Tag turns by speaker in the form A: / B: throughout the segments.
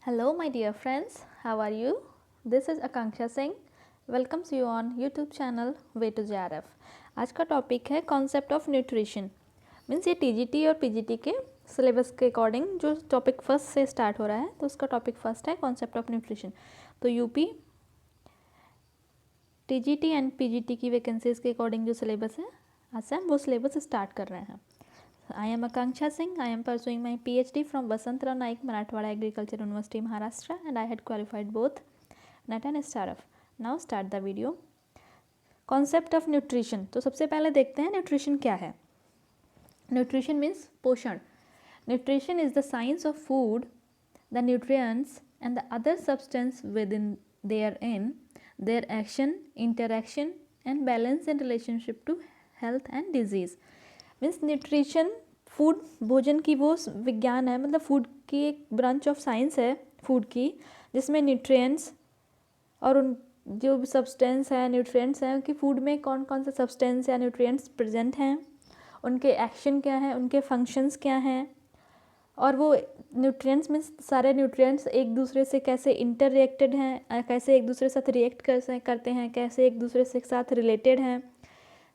A: Hello, my dear friends. How are you? This is Akanksha Singh. Welcomes you on YouTube channel Way to JRF. आज का topic है concept of nutrition. Means ये TGT और PGT के syllabus के according जो topic first से start हो रहा है, तो उसका टॉपिक फर्स्ट है कॉन्सेप्ट ऑफ न्यूट्रिशन। तो यूपी टीजीटी एंड पीजीटी की वैकेंसीज के अकॉर्डिंग जो सिलेबस है, आज से हम वो सिलेबस स्टार्ट कर रहे हैं। I am Akanksha Singh. I am pursuing my PhD from Vasantrao Naik Marathwada Agriculture University, Maharashtra, and I had qualified both NET and SRF. Now start the video. Concept of nutrition. तो सबसे पहले देखते हैं nutrition क्या है। Nutrition means पोषण। Nutrition is the science of food, the nutrients and the other substance within their action, interaction and balance in relationship to health and disease. Means nutrition food, भोजन की वो विज्ञान है, मतलब food की एक branch of science है food की, जिसमें न्यूट्रिएंट्स और उन जो सब्सटेंस है, न्यूट्रिएंट्स हैं कि फूड में कौन कौन से सब्सटेंस या न्यूट्रिएंट्स प्रेजेंट हैं, उनके एक्शन क्या हैं, उनके फंक्शंस क्या हैं, और वो न्यूट्रिएंट्स मीन्स सारे न्यूट्रिएंट्स एक दूसरे से कैसे इंटर रिएक्टेड हैं, कैसे एक दूसरे के साथ रिएक्ट करते हैं, कैसे एक दूसरे के साथ रिलेटेड हैं।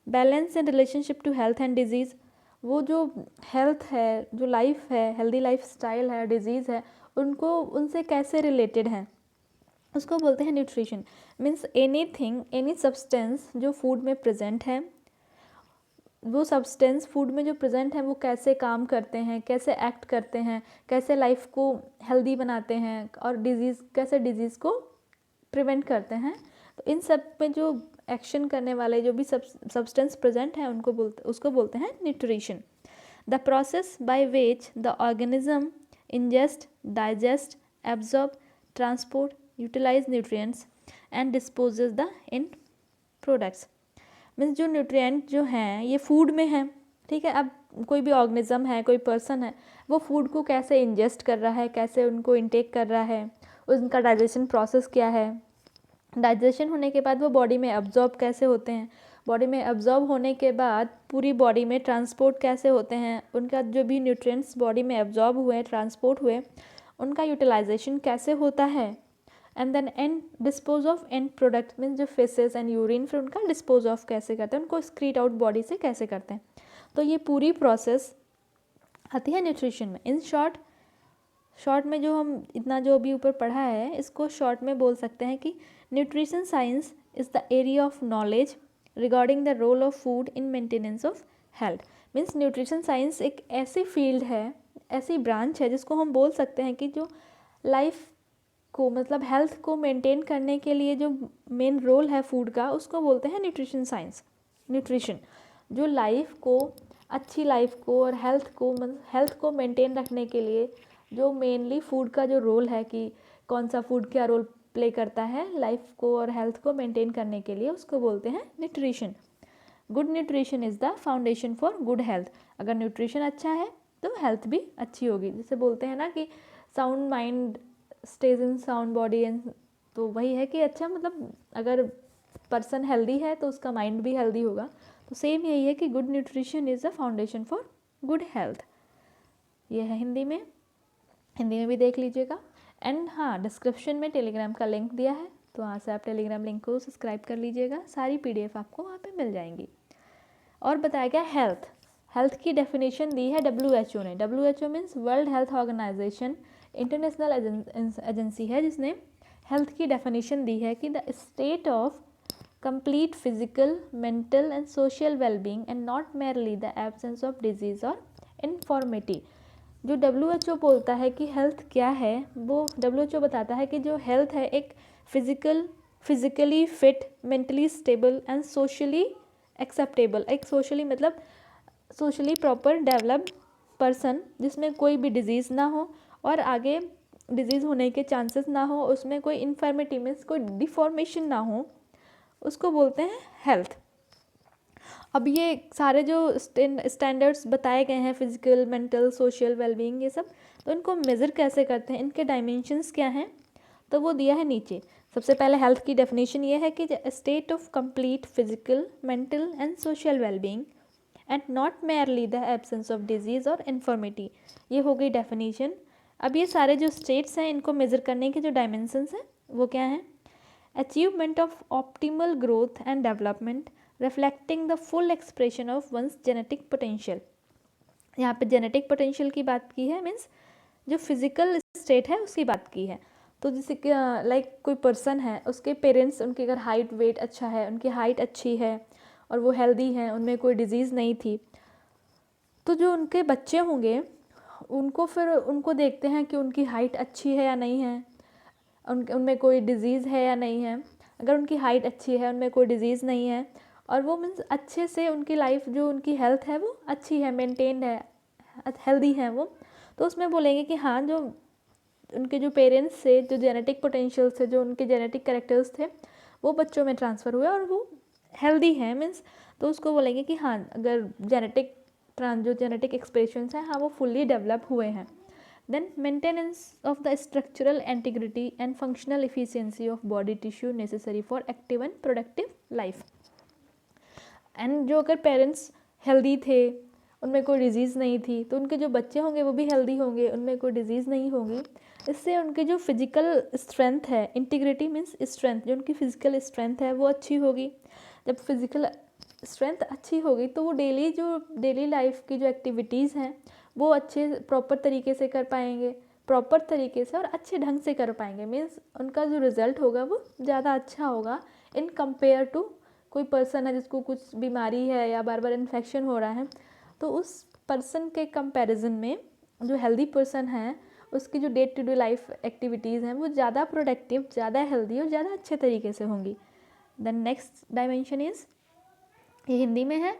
A: Balance in relationship to health and disease, वो जो हेल्थ है, जो लाइफ है, हेल्दी लाइफ स्टाइल है, डिजीज़ है, उनको उनसे कैसे रिलेटेड हैं, उसको बोलते हैं nutrition. Means anything, any substance जो फूड में प्रेजेंट है, वो सब्सटेंस फूड में जो प्रेजेंट है वो कैसे काम करते हैं, कैसे एक्ट करते हैं, कैसे लाइफ को हेल्दी बनाते हैं, और कैसे डिजीज़ को प्रिवेंट करते हैं। तो इन सब में जो एक्शन करने वाले जो भी सब्सटेंस प्रेजेंट हैं उसको बोलते हैं nutrition. The process by which the organism ingest, digest, absorb, transport, utilize nutrients and disposes the in products. मीन्स जो न्यूट्रिएंट जो हैं ये फूड में हैं, ठीक है। अब कोई भी ऑर्गेनिज्म है, कोई पर्सन है, वो फूड को कैसे इंजेस्ट कर रहा है, कैसे उनको इंटेक कर रहा है, उनका डाइजेशन प्रोसेस क्या है, डाइजेशन होने के बाद वो बॉडी में अब्जॉर्ब कैसे होते हैं, बॉडी में अब्जॉर्ब होने के बाद पूरी बॉडी में ट्रांसपोर्ट कैसे होते हैं, उनका जो भी न्यूट्रिएंट्स बॉडी में अब्जॉर्ब हुए, ट्रांसपोर्ट हुए, उनका यूटिलाइजेशन कैसे होता है, and then and dispose of and product means जो फेसेस एंड यूरिन, फिर उनका डिस्पोज ऑफ कैसे करते हैं, उनको स्क्रीट आउट बॉडी से कैसे करते हैं। तो ये पूरी प्रोसेस आती है न्यूट्रिशन में। इन शॉर्ट में जो हम इतना जो अभी ऊपर पढ़ा है, इसको शॉर्ट में बोल सकते हैं कि nutrition science is the area of knowledge regarding the role of food in maintenance of health. Means nutrition science एक ऐसी फील्ड है, ऐसी ब्रांच है जिसको हम बोल सकते हैं कि जो लाइफ को, मतलब हेल्थ को मेंटेन करने के लिए जो मेन रोल है फूड का, उसको बोलते हैं न्यूट्रिशन साइंस। न्यूट्रिशन जो लाइफ को, अच्छी लाइफ को और हेल्थ को मेंटेन रखने के लिए जो मेनली फूड का जो रोल है, कि कौन सा फूड क्या रोल प्ले करता है लाइफ को और हेल्थ को मेंटेन करने के लिए, उसको बोलते हैं nutrition. Good nutrition is the foundation for good health. अगर न्यूट्रिशन अच्छा है तो हेल्थ भी अच्छी होगी। जैसे बोलते हैं ना कि sound mind stage in sound body, and तो वही है कि अच्छा, मतलब अगर पर्सन हेल्दी है तो उसका माइंड भी हेल्दी होगा। तो सेम यही है कि good nutrition is the foundation for good health. ये है हिंदी में भी देख लीजिएगा। एंड हाँ, डिस्क्रिप्शन में टेलीग्राम का लिंक दिया है, तो वहाँ से आप टेलीग्राम लिंक को सब्सक्राइब कर लीजिएगा। सारी पीडीएफ आपको वहाँ पे मिल जाएंगी। और बताया गया हेल्थ की डेफिनेशन दी है WHO ने। WHO means world health organization, international agency है जिसने हेल्थ की डेफिनेशन दी है कि the state of complete physical, mental and social wellbeing and not merely the absence of disease और इन्फॉर्मिटी। जो WHO बोलता है कि हेल्थ क्या है, वो WHO बताता है कि जो हेल्थ है एक physically fit, mentally stable and socially acceptable, एक सोशली मतलब सोशली प्रॉपर डेवलप्ड पर्सन, जिसमें कोई भी डिजीज़ ना हो और आगे डिजीज़ होने के चांसेस ना हो, उसमें कोई इन्फर्मिटी मीन्स कोई डिफॉर्मेशन ना हो, उसको बोलते हैं हेल्थ। अब ये सारे जो स्टैंडर्ड्स बताए गए हैं, फिजिकल, मेंटल, सोशल वेलबींग, ये सब, तो इनको मेज़र कैसे करते हैं, इनके डायमेंशंस क्या हैं, तो वो दिया है नीचे। सबसे पहले हेल्थ की डेफिनेशन ये है कि state of complete physical, mental and social wellbeing and not merely the absence of disease और इन्फॉर्मिटी। ये हो गई डेफिनेशन। अब ये सारे जो स्टेट्स हैं इनको मेज़र करने के जो डायमेंशंस हैं वो क्या हैं? Achievement of optimal growth and development reflecting the full expression of one's genetic potential. यहाँ पे जेनेटिक पोटेंशियल की बात की है, मीन्स जो फिजिकल स्टेट है उसकी बात की है। तो जैसे कि लाइक कोई पर्सन है, उसके पेरेंट्स, उनकी अगर हाइट वेट अच्छा है, उनकी हाइट अच्छी है और वो हेल्दी हैं, उनमें कोई डिजीज़ नहीं थी, तो जो उनके बच्चे होंगे उनको फिर उनको देखते हैं कि उनकी हाइट अच्छी है या नहीं है, उनमें कोई डिज़ीज़ है या नहीं है। अगर उनकी हाइट अच्छी है, उनमें कोई डिज़ीज़ नहीं है और वो मीन्स अच्छे से उनकी लाइफ, जो उनकी हेल्थ है वो अच्छी है, मेंटेन्ड है, हेल्दी है वो, तो उसमें बोलेंगे कि हाँ, जो उनके जो पेरेंट्स से जो जेनेटिक पोटेंशियल से, जो उनके जेनेटिक कैरेक्टर्स थे वो बच्चों में ट्रांसफ़र हुए और वो हेल्दी हैं मीन्स, तो उसको बोलेंगे कि हाँ, अगर जो जेनेटिक एक्सप्रेशंस हैं हाँ वो फुल्ली डेवलप हुए हैं। Then maintenance of the structural integrity and functional efficiency of body tissue necessary for active and productive life. And जो अगर पेरेंट्स हेल्दी थे, उनमें कोई डिज़ीज़ नहीं थी, तो उनके जो बच्चे होंगे वो भी हेल्दी होंगे, उनमें कोई डिज़ीज़ नहीं होगी। इससे उनकी जो फिज़िकल स्ट्रेंथ है, इंटीग्रिटी मीन्स स्ट्रेंथ, जो उनकी फ़िज़िकल स्ट्रेंथ है वो अच्छी होगी। जब फिज़िकल स्ट्रेंथ अच्छी होगी तो वो डेली लाइफ की जो एक्टिविटीज़ हैं वो अच्छे प्रॉपर तरीके से कर पाएंगे, प्रॉपर तरीके से और अच्छे ढंग से कर पाएंगे। मीन्स उनका जो रिज़ल्ट होगा वो ज़्यादा अच्छा होगा इन कंपेयर टू कोई पर्सन है जिसको कुछ बीमारी है या बार बार इन्फेक्शन हो रहा है, तो उस पर्सन के कंपैरिजन में जो हेल्दी पर्सन है उसकी जो day to day life activities हैं वो ज़्यादा प्रोडक्टिव, ज़्यादा हेल्दी और ज़्यादा अच्छे तरीके से होंगी। देन नेक्स्ट डायमेंशन इज़, ये हिंदी में है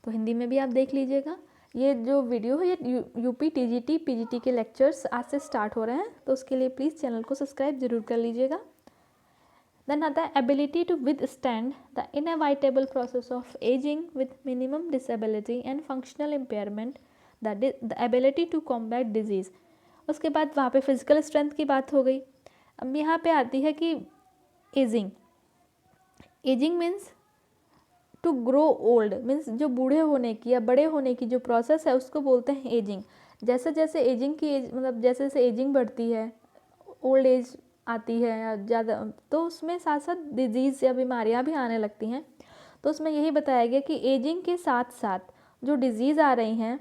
A: तो हिंदी में भी आप देख लीजिएगा। ये जो वीडियो है ये यूपी टीजीटी पीजीटी के लेक्चर्स आज से स्टार्ट हो रहे हैं, तो उसके लिए प्लीज़ चैनल को सब्सक्राइब जरूर कर लीजिएगा। देन आता है ability to withstand the inevitable process of ageing with minimum disability and functional impairment, the ability to combat disease. उसके बाद वहाँ पे फिजिकल स्ट्रेंथ की बात हो गई। अब यहाँ पे आती है कि ageing means to grow old, means जो बूढ़े होने की या बड़े होने की जो प्रोसेस है उसको बोलते हैं एजिंग। जैसे जैसे एजिंग की एज मतलब जैसे जैसे एजिंग बढ़ती है, ओल्ड एज आती है या ज़्यादा, तो उसमें साथ साथ डिजीज़ या बीमारियां भी आने लगती हैं। तो उसमें यही बताया गया कि एजिंग के साथ साथ जो डिजीज़ आ रही हैं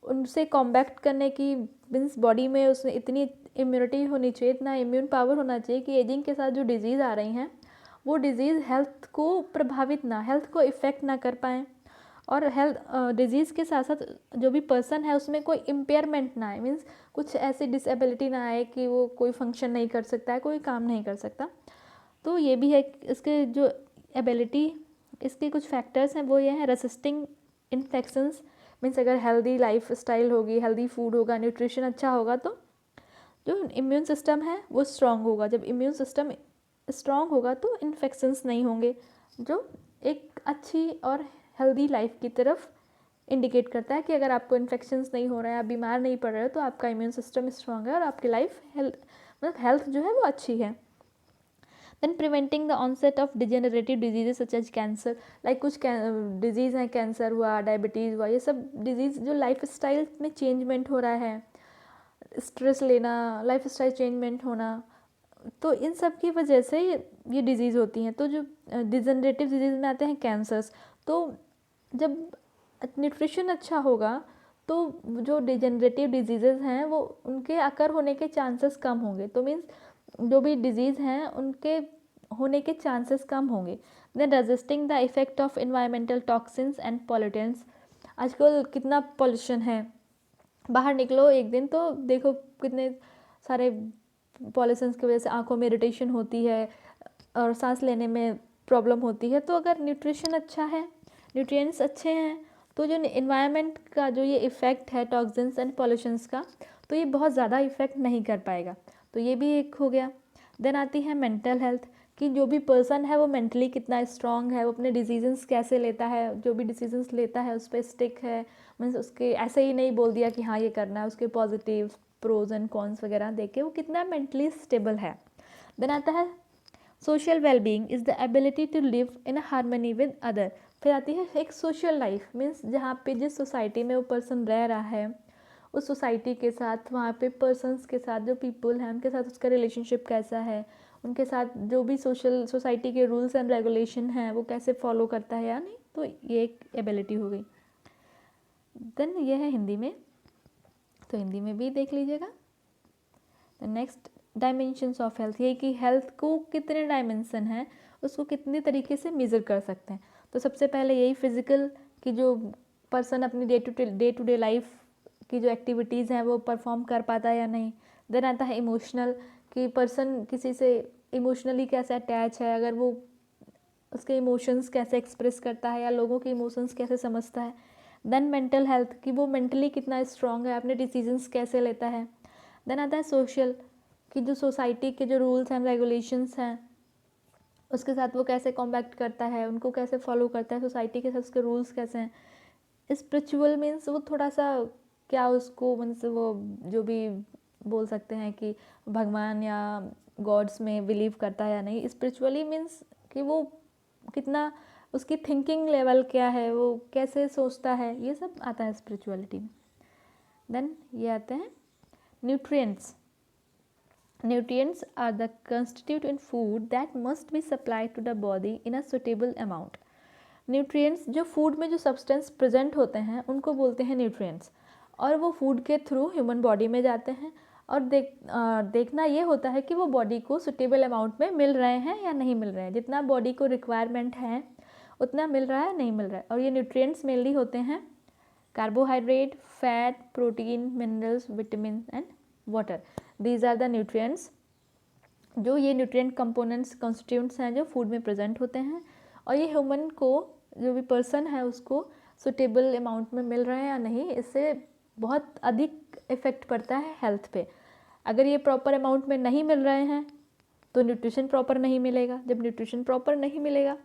A: उनसे कॉम्बैक्ट करने की, मीन्स बॉडी में उसमें इतनी इम्यूनिटी होनी चाहिए, इतना इम्यून पावर होना चाहिए कि एजिंग के साथ जो डिजीज़ आ रही हैं वो डिज़ीज़ हेल्थ को प्रभावित ना, हेल्थ को इफ़ेक्ट ना कर पाएँ, और हेल्थ डिज़ीज़ के साथ साथ जो भी पर्सन है उसमें कोई इम्पेयरमेंट ना आए, मीन्स कुछ ऐसी डिसेबिलिटी ना आए कि वो कोई फंक्शन नहीं कर सकता है, कोई काम नहीं कर सकता। तो ये भी है इसके जो एबिलिटी, इसके कुछ फैक्टर्स हैं वो ये हैं रेसिस्टिंग इन्फेक्शंस, मीन्स अगर हेल्दी लाइफ स्टाइल होगी, हेल्दी फूड होगा, न्यूट्रिशन अच्छा होगा तो जो इम्यून सिस्टम है वो स्ट्रॉन्ग होगा। जब इम्यून सिस्टम स्ट्रॉन्ग होगा तो इन्फेक्शंस नहीं होंगे, जो एक अच्छी और हेल्दी लाइफ की तरफ इंडिकेट करता है कि अगर आपको इन्फेक्शंस नहीं हो रहा है, आप बीमार नहीं पड़ रहे हो, तो आपका इम्यून सिस्टम स्ट्रॉन्ग है और आपकी लाइफ हेल्थ जो है वो अच्छी है। Then preventing the onset of degenerative diseases such as cancer, like कुछ डिजीज़ हैं, कैंसर हुआ, डायबिटीज़ हुआ, ये सब डिजीज़ जो लाइफ स्टाइल में चेंजमेंट हो रहा है, स्ट्रेस लेना, लाइफ स्टाइल चेंजमेंट होना, तो इन सब की वजह से ये डिजीज़ होती हैं। तो जो डिजेनरेटिव डिजीज़ में आते हैं कैंसर्स, तो जब न्यूट्रिशन अच्छा होगा तो जो डिजेनरेटिव डिजीज़ेज़ हैं वो उनके अकर होने के चांसेस कम होंगे, तो मीन्स जो भी डिजीज़ हैं उनके होने के चांसेस कम होंगे। Then resisting the effect of environmental toxins and pollutants, आजकल कितना पॉल्यूशन है, बाहर निकलो एक दिन तो देखो कितने सारे पॉल्यूशंस की वजह से आँखों में इरिटेशन होती है और सांस लेने में प्रॉब्लम होती है। तो अगर न्यूट्रिशन अच्छा है, न्यूट्रिएंट्स अच्छे हैं, तो जो इन्वायरमेंट का जो ये इफ़ेक्ट है टॉक्सिन्स एंड पॉल्यूशंस का, तो ये बहुत ज़्यादा इफ़ेक्ट नहीं कर पाएगा। तो ये भी एक हो गया। देन आती है मेंटल हेल्थ, कि जो भी पर्सन है वो मेंटली कितना स्ट्रॉन्ग है, वो अपने डिसीजंस कैसे लेता है, जो भी डिसीजंस लेता है उस पर स्टिक है, मीन्स उसके ऐसे ही नहीं बोल दिया कि हाँ ये करना है, उसके पॉजिटिव प्रोज एंड कॉन्स वगैरह देख के वो कितना मेंटली स्टेबल है। देन आता है social wellbeing is the ability to live in harmony with other. फिर आती है एक सोशल लाइफ, मीन्स जहाँ पे जिस सोसाइटी में वो पर्सन रह रहा है उस सोसाइटी के साथ, वहाँ पे पर्सन्स के साथ, जो पीपल हैं उनके साथ उसका रिलेशनशिप कैसा है, उनके साथ जो भी सोसाइटी के रूल्स एंड रेगुलेशन हैं वो कैसे फॉलो करता है या नहीं, तो ये एक एबिलिटी हो गई। देन ये है हिंदी में, तो हिंदी में भी देख लीजिएगा। नेक्स्ट डायमेंशंस ऑफ हेल्थ, ये कि हेल्थ को कितने डायमेंशन हैं, उसको कितने तरीके से मेज़र कर सकते हैं। तो सबसे पहले यही फिज़िकल कि जो पर्सन अपनी डे टू डे लाइफ की जो एक्टिविटीज़ हैं वो परफॉर्म कर पाता है या नहीं। देन आता है इमोशनल कि पर्सन किसी से इमोशनली कैसे अटैच है, अगर वो उसके इमोशंस कैसे एक्सप्रेस करता है या लोगों के इमोशंस कैसे समझता है। देन मेंटल हेल्थ कि वो मेंटली कितना स्ट्रांग है, अपने डिसीजंस कैसे लेता है। देन आता है सोशल कि जो सोसाइटी के जो रूल्स एंड रेगुलेशंस हैं उसके साथ वो कैसे कॉम्बैक्ट करता है, उनको कैसे फॉलो करता है, सोसाइटी के साथ उसके रूल्स कैसे हैं। स्पिरिचुअल मीन्स वो थोड़ा सा क्या उसको मीन्स वो जो भी बोल सकते हैं कि भगवान या गॉड्स में बिलीव करता है या नहीं। स्पिरिचुअली मीन्स कि वो कितना, उसकी थिंकिंग लेवल क्या है, वो कैसे सोचता है, ये सब आता है स्पिरिचुअलिटी में। देन ये आते हैं nutrients. Nutrients are the constituent in food that must be supplied to the body in a suitable amount. Nutrients जो फूड में जो सब्सटेंस प्रेजेंट होते हैं उनको बोलते हैं न्यूट्रिएंट्स, और वो फूड के थ्रू ह्यूमन बॉडी में जाते हैं। और देखना ये होता है कि वो बॉडी को सुटेबल अमाउंट में मिल रहे हैं या नहीं मिल रहे हैं, जितना बॉडी को रिक्वायरमेंट है उतना मिल रहा है नहीं मिल रहा है। और ये न्यूट्रिएंट्स मेनली होते हैं carbohydrate, fat, protein, minerals, vitamin and water. These are the nutrients, जो ये न्यूट्रिएंट कंपोनेंट्स कॉन्स्टिट्यूंट्स हैं जो फूड में प्रेजेंट होते हैं, और ये ह्यूमन को, जो भी पर्सन है उसको सुटेबल अमाउंट में मिल रहे हैं या नहीं, इससे बहुत अधिक इफ़ेक्ट पड़ता है हेल्थ पे। अगर ये प्रॉपर अमाउंट में नहीं मिल रहे हैं तो न्यूट्रिशन प्रॉपर नहीं मिलेगा। जब न्यूट्रिशन प्रॉपर नहीं मिलेगा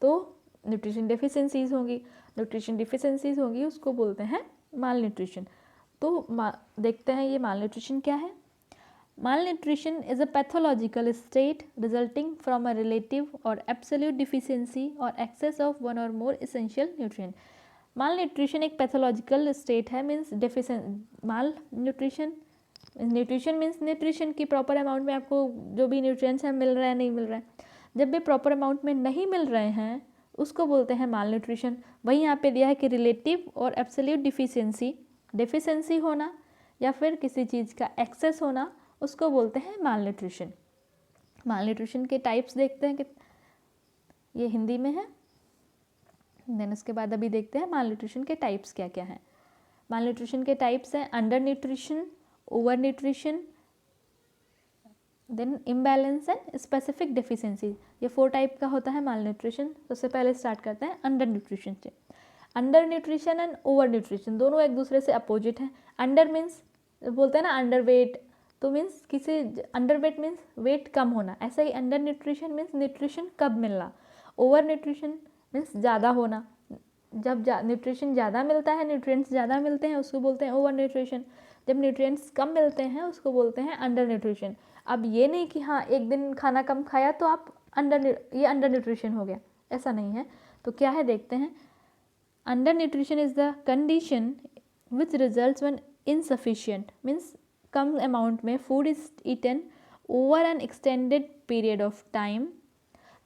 A: तो न्यूट्रिशन डेफिशिएंसीज होंगी। न्यूट्रिशन डिफिशिएंसीज होंगी उसको बोलते हैं माल न्यूट्रिशन। तो देखते हैं ये माल न्यूट्रिशन क्या है। Malnutrition is a pathological state resulting from a relative or absolute deficiency or excess of one or more essential nutrient. Malnutrition एक pathological state है, means deficient malnutrition, nutrition means nutrition की proper amount में आपको जो भी nutrients हैं मिल रहे हैं नहीं मिल रहे हैं। जब भी proper amount में नहीं मिल रहे हैं उसको बोलते हैं malnutrition। वही यहाँ पे दिया है कि relative और absolute deficiency, deficiency होना या फिर किसी चीज़ का excess होना उसको बोलते हैं माल न्यूट्रिशन। माल न्यूट्रिशन के टाइप्स देखते हैं कि ये हिंदी में है। देन उसके बाद अभी देखते हैं माल न्यूट्रिशन के टाइप्स क्या क्या हैं। माल न्यूट्रिशन के टाइप्स हैं under nutrition, over nutrition, then imbalance and specific deficiency. ये 4 टाइप का होता है माल न्यूट्रिशन। सबसे पहले स्टार्ट करते हैं अंडर न्यूट्रिशन से। Under nutrition and over nutrition दोनों एक दूसरे से अपोजिट हैं। अंडर मीन्स बोलते हैं ना अंडर वेट, तो मीन्स किसी अंडर वेट मीन्स वेट कम होना, ऐसा ही अंडर न्यूट्रिशन मीन्स न्यूट्रिशन कम मिलना। ओवर न्यूट्रिशन मीन्स ज़्यादा होना, जब न्यूट्रिशन ज़्यादा मिलता है, न्यूट्रिएंट्स ज़्यादा मिलते हैं उसको बोलते हैं ओवर न्यूट्रिशन। जब न्यूट्रिएंट्स कम मिलते हैं उसको बोलते हैं अंडर न्यूट्रिशन। अब ये नहीं कि हाँ एक दिन खाना कम खाया तो आप ये अंडर न्यूट्रिशन हो गया, ऐसा नहीं है। तो क्या है देखते हैं। Under nutrition is the condition which results when insufficient means कम अमाउंट में food is eaten over an extended period of time.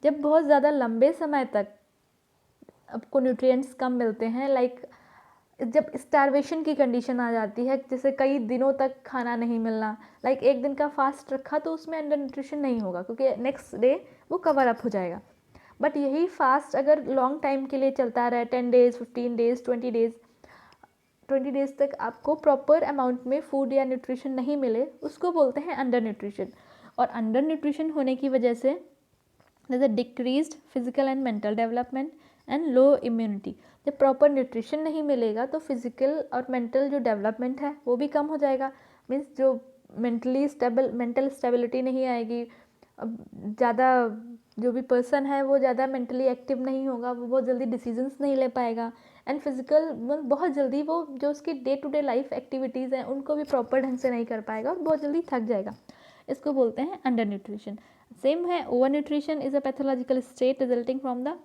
A: जब बहुत ज़्यादा लंबे समय तक आपको न्यूट्रिएंट्स कम मिलते हैं, लाइक जब स्टारवेशन की कंडीशन आ जाती है, जैसे कई दिनों तक खाना नहीं मिलना, लाइक एक दिन का फास्ट रखा तो उसमें अंडर न्यूट्रिशन नहीं होगा क्योंकि नेक्स्ट डे वो कवर अप हो जाएगा। बट यही फास्ट अगर लॉन्ग टाइम के लिए चलता रहे, 10 डेज़, 15 डेज़, 20 डेज़ तक आपको प्रॉपर अमाउंट में फूड या न्यूट्रिशन नहीं मिले, उसको बोलते हैं अंडर न्यूट्रिशन। और अंडर न्यूट्रिशन होने की वजह से जैसे decreased physical and mental development and low immunity. जब प्रॉपर न्यूट्रिशन नहीं मिलेगा तो फिजिकल और मेंटल जो डेवलपमेंट है वो भी कम हो जाएगा। मीन्स जो मेंटल स्टेबिलिटी नहीं आएगी, ज़्यादा जो भी पर्सन है वो ज़्यादा मेंटली एक्टिव नहीं होगा, वो बहुत जल्दी डिसीजंस नहीं ले पाएगा। एंड फिजिकल बहुत जल्दी वो जो उसकी day to day life activities हैं उनको भी प्रॉपर ढंग से नहीं कर पाएगा और बहुत जल्दी थक जाएगा। इसको बोलते हैं अंडर न्यूट्रिशन। सेम है over nutrition is a pathological state resulting from the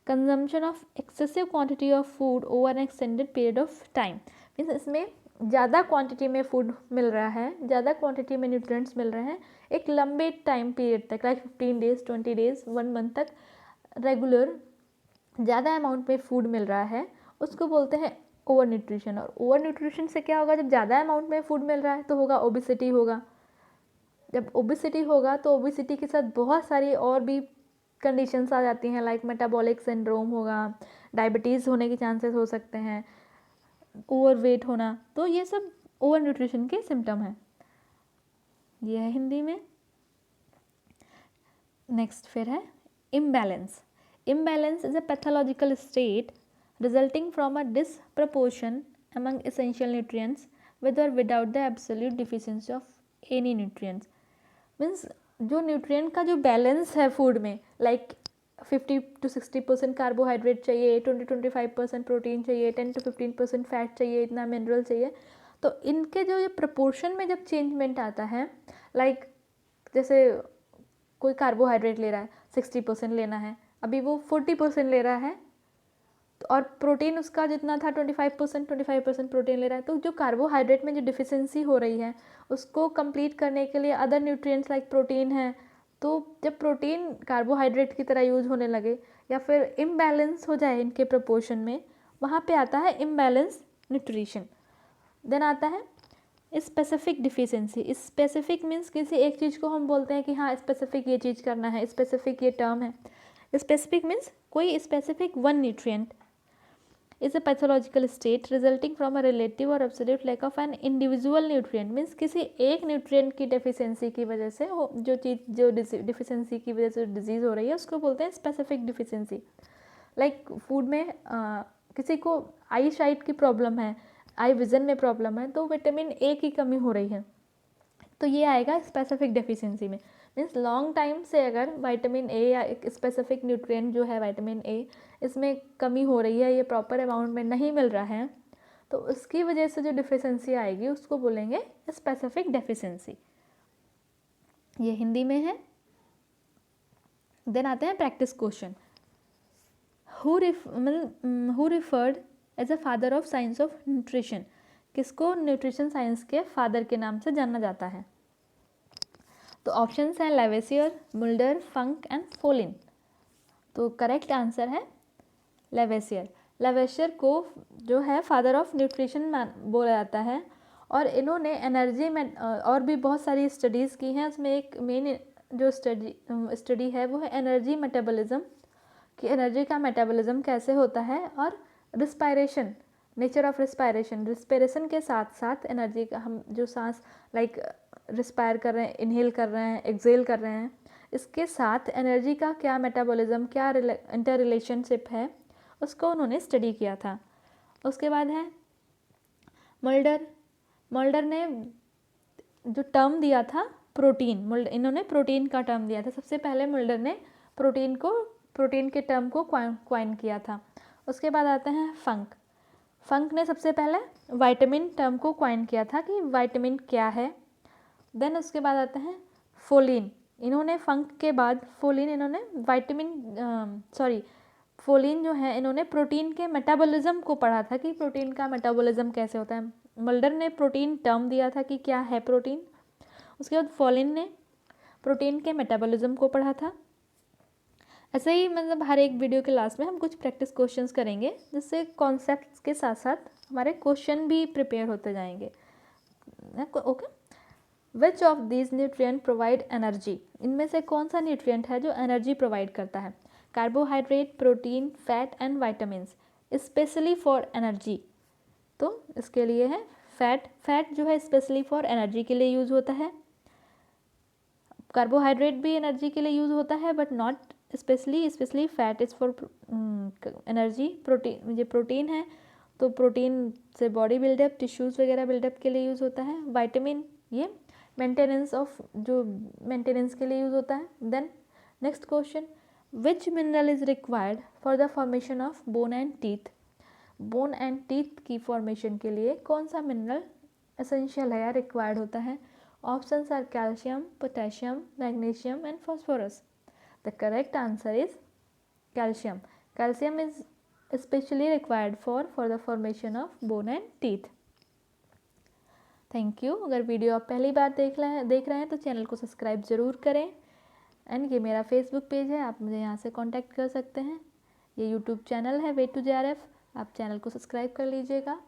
A: consumption of excessive quantity of food over an extended period of time. Means इसमें ज़्यादा क्वांटिटी में फूड मिल रहा है, ज़्यादा क्वांटिटी में न्यूट्रिएंट्स मिल रहे हैं एक लंबे टाइम पीरियड तक, लाइक 15 डेज, 20 डेज, 1 मंथ तक रेगुलर ज़्यादा अमाउंट में फूड मिल रहा है, उसको बोलते हैं ओवर न्यूट्रिशन। और ओवर न्यूट्रिशन से क्या होगा, जब ज़्यादा अमाउंट में फूड मिल रहा है तो होगा ओबिसिटी होगा। जब ओबिसिटी होगा तो ओबिसिटी के साथ बहुत सारी और भी कंडीशंस आ जाती हैं, लाइक मेटाबॉलिक सिंड्रोम होगा, डायबिटीज़ होने के चांसेस हो सकते हैं, ओवर वेट होना। तो ये सब ओवर न्यूट्रिशन के सिम्टम हैं। ये है हिंदी में। नेक्स्ट फिर है imbalance. Imbalance is a pathological state resulting from a disproportion among essential nutrients with or without the absolute deficiency of any nutrients। Means जो न्यूट्रिएंट का जो बैलेंस है फूड में, लाइक 50 to 60% कार्बोहाइड्रेट चाहिए, 20-25% प्रोटीन चाहिए, 10 to 15% fat चाहिए, इतना mineral चाहिए। तो इनके जो ये प्रपोर्शन में जब चेंजमेंट आता है, लाइक जैसे कोई कार्बोहाइड्रेट ले रहा है, 60% लेना है, अभी वो 40% ले रहा है, और प्रोटीन उसका जितना था 25% प्रोटीन ले रहा है। तो जो कार्बोहाइड्रेट में जो डिफिशेंसी हो रही है उसको कंप्लीट करने के लिए अदर न्यूट्रिएंट्स लाइक प्रोटीन है। तो जब प्रोटीन कार्बोहाइड्रेट की तरह यूज होने लगे या फिर इम्बैलेंस हो जाए इनके प्रपोर्शन में, वहाँ पे आता है इम्बैलेंस न्यूट्रिशन। देन आता है स्पेसिफिक डिफिशेंसी। स्पेसिफिक मीन्स किसी एक चीज़ को हम बोलते हैं कि हाँ स्पेसिफिक ये चीज़ करना है, स्पेसिफिक ये टर्म है। स्पेसिफिक मीन्स कोई specific one nutrient is a pathological state resulting from a relative or absolute lack of an individual nutrient। Means किसी एक न्यूट्रिएंट की डेफिशिएंसी की वजह से जो चीज़ जो डिफिशिएंसी की वजह से डिजीज़ हो रही है उसको बोलते हैं स्पेसिफिक डिफिशिएंसी। लाइक फूड में किसी को आई साइट की प्रॉब्लम है, आई विजन में प्रॉब्लम है, तो विटामिन ए की कमी हो रही है, तो ये आएगा स्पेसिफिक डेफिशिएंसी में। मीन्स लॉन्ग टाइम से अगर विटामिन ए या एक स्पेसिफिक न्यूट्रिएंट जो है विटामिन ए, इसमें कमी हो रही है, ये प्रॉपर अमाउंट में नहीं मिल रहा है, तो उसकी वजह से जो डिफिशिएंसी आएगी उसको बोलेंगे स्पेसिफिक डेफिशिएंसी। ये हिंदी में है। देन आते हैं practice question. Who referred as a father of science of nutrition. किसको न्यूट्रिशन साइंस के फादर के नाम से जाना जाता है? तो ऑप्शंस हैं लेवेसियर, मुल्डर, फंक एंड फोलिन। तो करेक्ट आंसर है लेवेसियर। लेवेसियर को जो है फादर ऑफ न्यूट्रिशन बोला जाता है, और इन्होंने एनर्जी में और भी बहुत सारी स्टडीज़ की हैं। उसमें एक मेन जो स्टडी है वो है एनर्जी मेटाबॉलिज्म, कि एनर्जी का मेटाबॉलिज्म कैसे होता है, और रिस्पायरेशन, नेचर ऑफ रिस्पायरेशन के साथ साथ एनर्जी का, हम जो सांस लाइक रिस्पायर कर रहे हैं, इनहेल कर रहे हैं, एक्सेल कर रहे हैं, इसके साथ एनर्जी का क्या मेटाबॉलिज्म, क्या इंटर रिलेशनशिप है, उसको उन्होंने स्टडी किया था। उसके बाद है मुल्डर ने जो टर्म दिया था प्रोटीन, इन्होंने प्रोटीन का टर्म दिया था। सबसे पहले मुल्डर ने प्रोटीन के टर्म को क्वाइन किया था। उसके बाद आते हैं फंक ने सबसे पहले विटामिन टर्म को क्वाइन किया था कि विटामिन क्या है। देन उसके बाद आते हैं फोलिन। इन्होंने फंक के बाद फोलिन जो है इन्होंने प्रोटीन के मेटाबॉलिज्म को पढ़ा था कि प्रोटीन का मेटाबॉलिज्म कैसे होता है। मुल्डर ने प्रोटीन टर्म दिया था कि क्या है प्रोटीन। उसके बाद फोलिन ने प्रोटीन के मेटाबॉलिज्म को पढ़ा था। ऐसे ही मतलब हर एक वीडियो के लास्ट में हम कुछ प्रैक्टिस क्वेश्चंस करेंगे, जिससे कॉन्सेप्ट्स के साथ साथ हमारे क्वेश्चन भी प्रिपेयर होते जाएंगे। Okay, which of these nutrient provide energy. इनमें से कौन सा न्यूट्रिएंट है जो एनर्जी प्रोवाइड करता है? Carbohydrate, protein, fat and vitamins specially for energy. तो इसके लिए है फैट जो है स्पेशली फॉर एनर्जी के लिए यूज़ होता है। कार्बोहाइड्रेट भी एनर्जी के लिए यूज़ होता है but not specially fat is for energy. Protein है तो प्रोटीन से बॉडी बिल्डअप, टिश्यूज़ वगैरह बिल्डअप के लिए यूज़ होता है। वाइटामिन ये मेंटेनेंस के लिए यूज़ होता है। Then next question, which mineral is required for the formation of bone and teeth. Bone and teeth की फॉर्मेशन के लिए कौन सा मिनरल एसेंशियल है या रिक्वायर्ड होता है? Options are calcium, potassium, magnesium and phosphorus. The correct answer is calcium. Calcium is especially required for the formation of bone and teeth. Thank you. अगर वीडियो आप पहली बार देख रहे हैं तो चैनल को सब्सक्राइब ज़रूर करें। एंड ये मेरा फेसबुक पेज है, आप मुझे यहाँ से कांटेक्ट कर सकते हैं। ये यूट्यूब चैनल है वे टू JRF, आप चैनल को सब्सक्राइब कर लीजिएगा।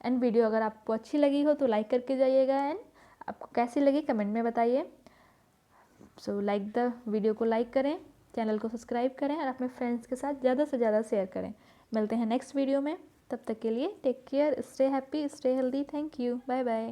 A: एंड वीडियो अगर आपको अच्छी लगी हो तो लाइक करके जाइएगा। एंड आपको कैसी लगी कमेंट में बताइए। सो लाइक द वीडियो को लाइक करें, चैनल को सब्सक्राइब करें और अपने फ्रेंड्स के साथ ज़्यादा से ज़्यादा शेयर करें। मिलते हैं नेक्स्ट वीडियो में, तब तक के लिए take care, stay happy, stay healthy. Thank you, bye bye.